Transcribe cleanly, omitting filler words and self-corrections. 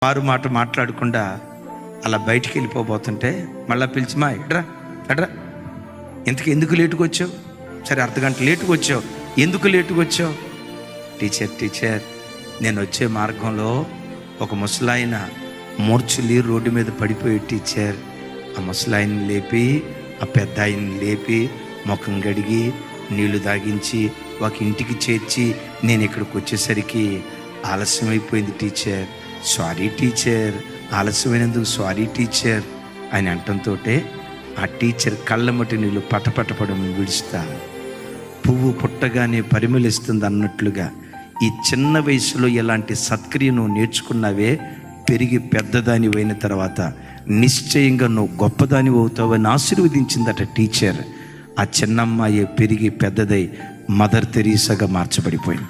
మారు మాట మాట్లాడకుండా అలా బయటికి వెళ్ళిపోబోతుంటే మళ్ళీ పిలిచి, మా ఎడ్రా ఎడ్రా, ఎందుకు లేటుగా వచ్చావు? సరే, అర్ధగంట లేటుగా వచ్చావు, ఎందుకు లేటుగా వచ్చావు? టీచర్ నేను వచ్చే మార్గంలో ఒక ముసలాయన మూర్ఛులి రోడ్డు మీద పడిపోయి టీచర్. ఆ ముసలాయన్ని లేపి, ఆ పెద్ద ఆయన్ని లేపి, ముఖం గడిగి నీళ్లు తాగించి ఒక ఇంటికి చేర్చి నేను ఇక్కడికి వచ్చేసరికి ఆలస్యమైపోయింది టీచర్. సారీ టీచర్, ఆలస్యమైనందుకు సారీ టీచర్ అని అంటంతో ఆ టీచర్ కళ్ళమటి నీళ్ళు పటపటపడం విడుస్తా, పువ్వు పుట్టగానే పరిమళిస్తుంది అన్నట్లుగా ఈ చిన్న వయసులో ఎలాంటి సత్క్రియ నువ్వు నేర్చుకున్నావే, పెరిగి పెద్దదాని అయిన తర్వాత నిశ్చయంగా నువ్వు గొప్పదాని అవుతావని ఆశీర్వదించిందట టీచర్. ఆ చిన్నమ్మాయి పెరిగి పెద్దదై మదర్ తెరీసాగా మార్చబడిపోయింది.